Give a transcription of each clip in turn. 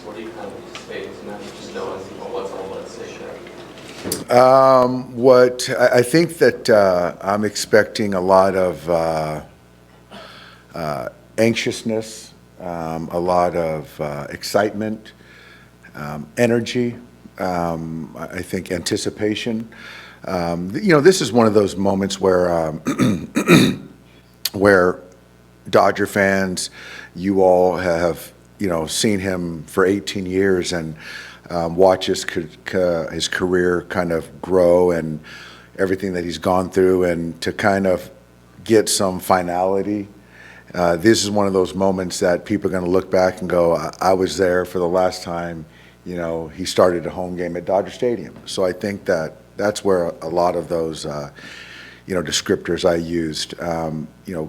What do you kind of anticipate tonight, just knowing what's all at stake there? I think that I'm expecting a lot of anxiousness, a lot of excitement, energy, I think anticipation. This is one of those moments where where Dodger fans, you all have, seen him for 18 years and watch his career kind of grow and everything that he's gone through, and to kind of get some finality. This is one of those moments that people are going to look back and go, I was there for the last time, he started a home game at Dodger Stadium. So I think that's where a lot of those, descriptors I used.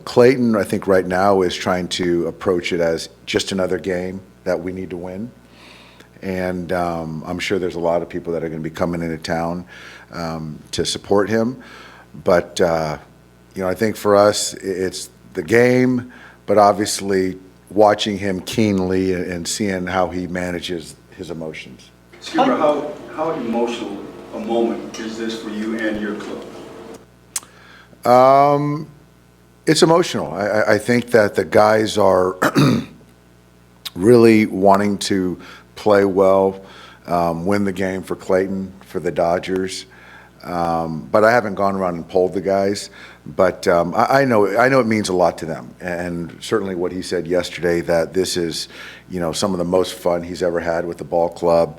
Clayton, I think right now is trying to approach it as just another game that we need to win. And I'm sure there's a lot of people that are going to be coming into town to support him. But, I think for us, it's the game, but obviously watching him keenly and seeing how he manages his emotions. Skipper, how emotional a moment is this for you and your club? It's emotional. I think that the guys are really wanting to play well, win the game for Clayton, for the Dodgers. But I haven't gone around and polled the guys. But I know it means a lot to them. And certainly what he said yesterday, that this is, some of the most fun he's ever had with the ball club.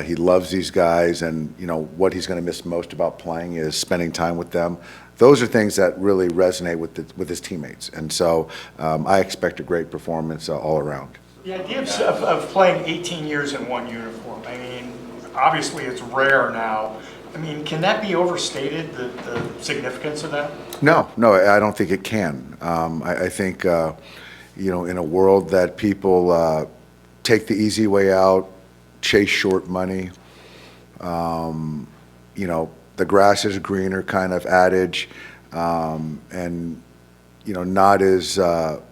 He loves these guys, and, what he's going to miss most about playing is spending time with them. Those are things that really resonate with his teammates. And so I expect a great performance all around. The idea of playing 18 years in one uniform, I mean, obviously it's rare now. I mean, can that be overstated, the significance of that? No, I don't think it can. I think, in a world that people take the easy way out, chase short money, the grass is greener kind of adage, and, not as the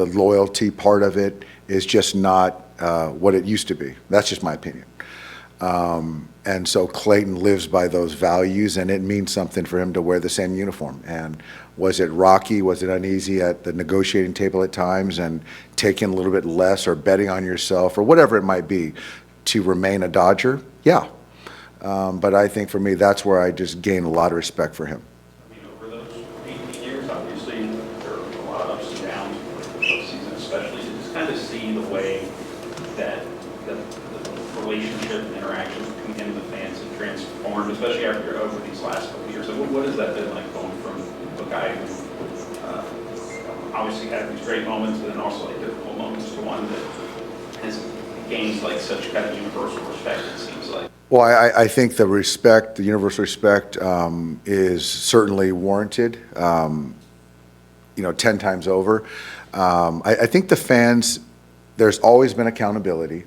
loyalty part of it is just not what it used to be. That's just my opinion. And so Clayton lives by those values, and it means something for him to wear the same uniform. And was it rocky? Was it uneasy at the negotiating table at times, and taking a little bit less or betting on yourself or whatever it might be to remain a Dodger? Yeah. But I think for me, that's where I just gain a lot of respect for him. I mean, over those 18 years, obviously, there are a lot of ups and downs, the postseason especially. To just kind of see the way that the relationship and interactions between him and the fans have transformed, especially over these last couple of years. So what has that been like, going from a guy who obviously had these great moments, but then also like difficult moments, to one that has gained like such kind of universal respect, it seems like? Well, I think the universal respect is certainly warranted, 10 times over. I think the fans, there's always been accountability.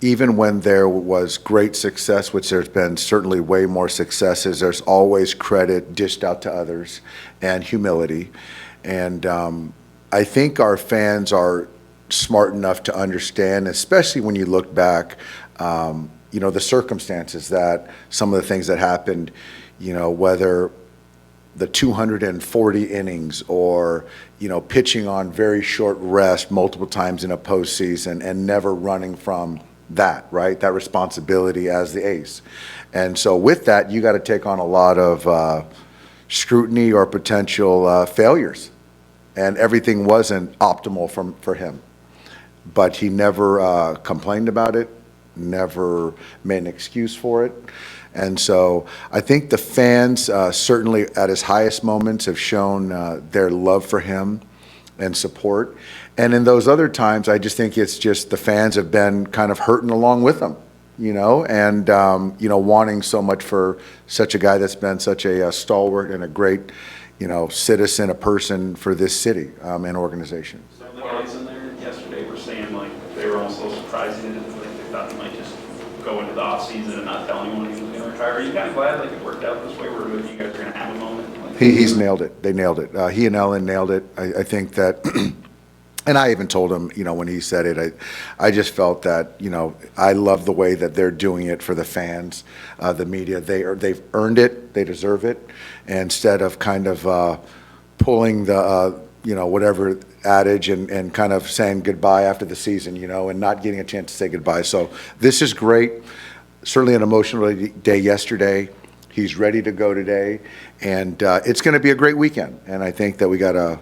Even when there was great success, which there's been certainly way more successes, there's always credit dished out to others and humility. And I think our fans are smart enough to understand, especially when you look back, the circumstances, that some of the things that happened, whether the 240 innings or, pitching on very short rest multiple times in a postseason and never running from that, right? That responsibility as the ace. And so with that, you got to take on a lot of scrutiny or potential failures. And everything wasn't optimal for him. But he never complained about it, never made an excuse for it. And so I think the fans certainly at his highest moments have shown their love for him and support. And in those other times, I just think it's just the fans have been kind of hurting along with him, and, wanting so much for such a guy that's been such a stalwart and a great, citizen, a person for this city and organization. Some of the guys in there yesterday were saying, like, they were almost so surprised he didn't, like, they thought he might just go into the offseason and not tell anyone he was going to retire. Are you kind of glad, like, it worked out this way, where you guys are going to have a moment? Like, He's nailed it. They nailed it. He and Ellen nailed it. I think that And I even told him, when he said it, I just felt that, I love the way that they're doing it for the fans, the media. They've earned it. They deserve it. And instead of kind of pulling the, whatever adage and kind of saying goodbye after the season, and not getting a chance to say goodbye. So this is great. Certainly an emotional day yesterday. He's ready to go today. And it's going to be a great weekend. And I think that we got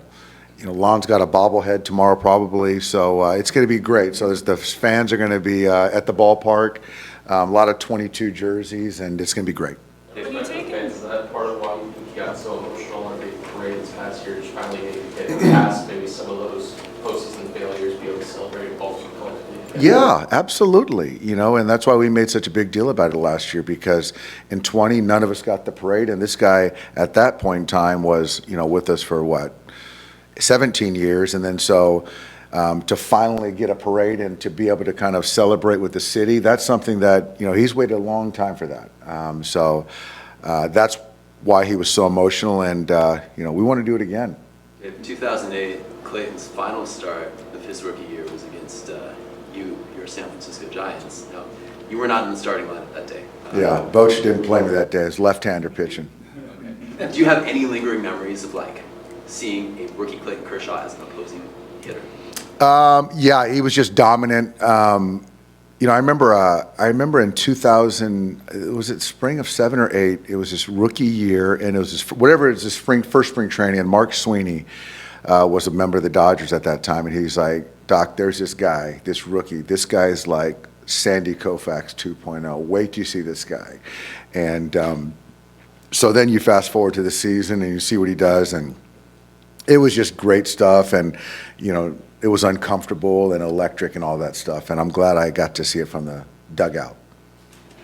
Lon's got a bobblehead tomorrow probably, so it's going to be great. So the fans are going to be at the ballpark, a lot of 22 jerseys, and it's going to be great. When you take fans, is that part of why you got so emotional on a big parade this past year? Just finally maybe get past maybe some of those postseason failures, be able to celebrate also collectively together? Yeah, absolutely. And that's why we made such a big deal about it last year, because in 20, none of us got the parade, and this guy at that point in time was, with us for what? 17 years, and then so to finally get a parade and to be able to kind of celebrate with the city, that's something that, he's waited a long time for that. So that's why he was so emotional, and, we want to do it again. In 2008, Clayton's final start of his rookie year was against your San Francisco Giants. Now, you were not in the starting lineup that day. Yeah, Boch didn't play me that day. It's left-hander pitching. Okay. Do you have any lingering memories of seeing a rookie Clayton Kershaw as an opposing hitter? Yeah, he was just dominant. I remember in 2000, was it spring of 7 or 8? It was his rookie year, and it was his first spring training. And Mark Sweeney was a member of the Dodgers at that time, and he's like, "Doc, there's this guy, this rookie. This guy's like Sandy Koufax 2.0. Wait till you see this guy." And so then you fast forward to the season, and you see what he does, and it was just great stuff, and it was uncomfortable and electric and all that stuff, and I'm glad I got to see it from the dugout.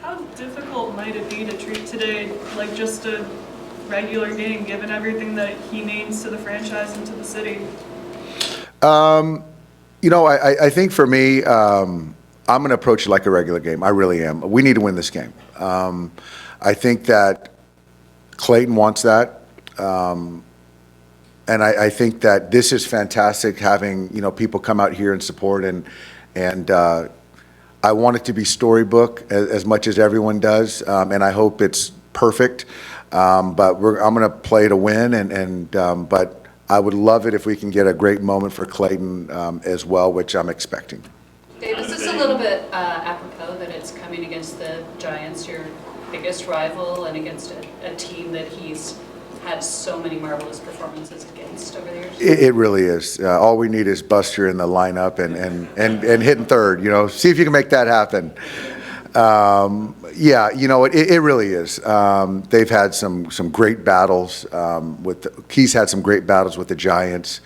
How difficult might it be to treat today like just a regular game, given everything that he means to the franchise and to the city? I think for me, I'm going to approach it like a regular game. I really am. We need to win this game. I think that Clayton wants that. And I think that this is fantastic, having people come out here and support, and I want it to be storybook as much as everyone does, and I hope it's perfect. But I'm going to play to win, but I would love it if we can get a great moment for Clayton as well, which I'm expecting. Dave, is this a little bit apropos that it's coming against the Giants, your biggest rival, and against a team that he's had so many marvelous performances against over the years? It really is. All we need is Buster in the lineup and hitting third. See if you can make that happen. Yeah, it really is. They've had some great battles he's had some great battles with the Giants.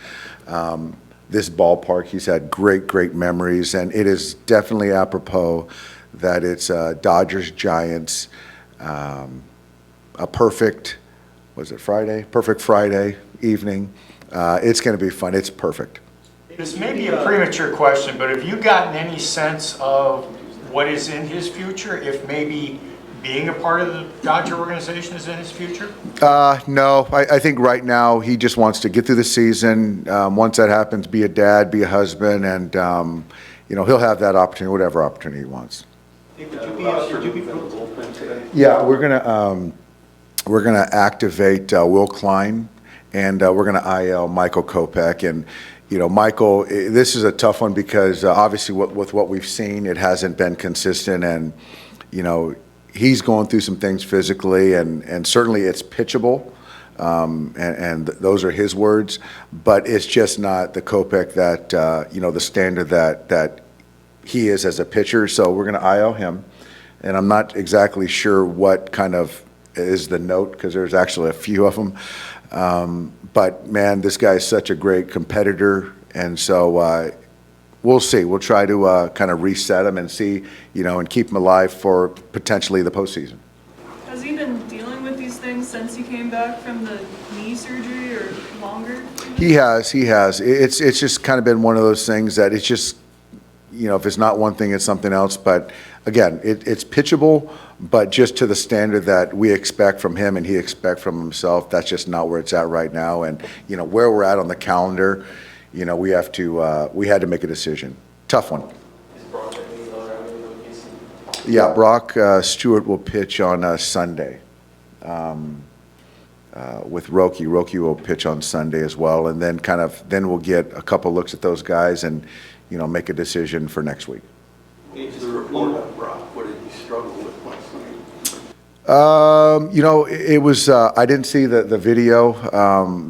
This ballpark, he's had great memories, and it is definitely apropos that it's Dodgers Giants, a perfect. Was it Friday? Perfect Friday evening. It's going to be fun. It's perfect. This may be a premature question, but have you gotten any sense of what is in his future, if maybe being a part of the Dodger organization is in his future? No. I think right now he just wants to get through the season. Once that happens, be a dad, be a husband, and he'll have that opportunity, whatever opportunity he wants. Would you be from the bullpen today? Yeah, we're gonna activate Will Klein, and we're gonna IL Michael Kopech. And Michael, this is a tough one because obviously with what we've seen, it hasn't been consistent, and he's going through some things physically, and certainly it's pitchable, and those are his words, but it's just not the Kopech that the standard that he is as a pitcher. So we're gonna IL him, and I'm not exactly sure what kind of is the note, because there's actually a few of them. But man, this guy is such a great competitor, and so we'll see. We'll try to kind of reset him and see, and keep him alive for potentially the postseason. Has he been dealing with these things since he came back from the knee surgery, or longer? He has. It's just kind of been one of those things that it's just, if it's not one thing, it's something else. But again, it's pitchable, but just to the standard that we expect from him and he expects from himself, that's just not where it's at right now. And, where we're at on the calendar, you know, we had to make a decision. Tough one. Is Brock getting another outing in the case? Yeah, Brock Stewart will pitch on Sunday with Roki. Roki will pitch on Sunday as well, and then then we'll get a couple looks at those guys and, you know, make a decision for next week. The report on Brock, what did he struggle with last night? You know, it was, I didn't see the video,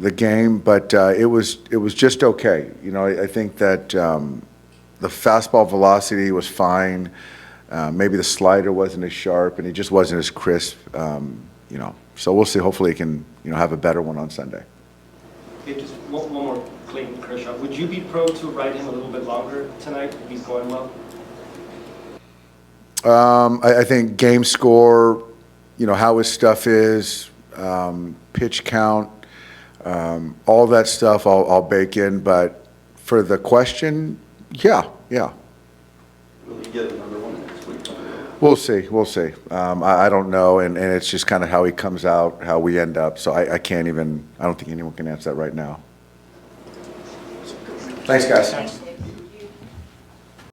the game, but it was just okay. You know, I think that the fastball velocity was fine. Maybe the slider wasn't as sharp, and he just wasn't as crisp, you know. So we'll see. Hopefully he can, you know, have a better one on Sunday. Okay, just one more, Clayton Kershaw. Would you be pro to ride him a little bit longer tonight if he's going well? I think game score, you know, how his stuff is, pitch count, all that stuff I'll bake in. But for the question, yeah. Will he get another one next week? We'll see. I don't know, and it's just kind of how he comes out, how we end up. So I can't even, I don't think anyone can answer that right now. Thanks, guys.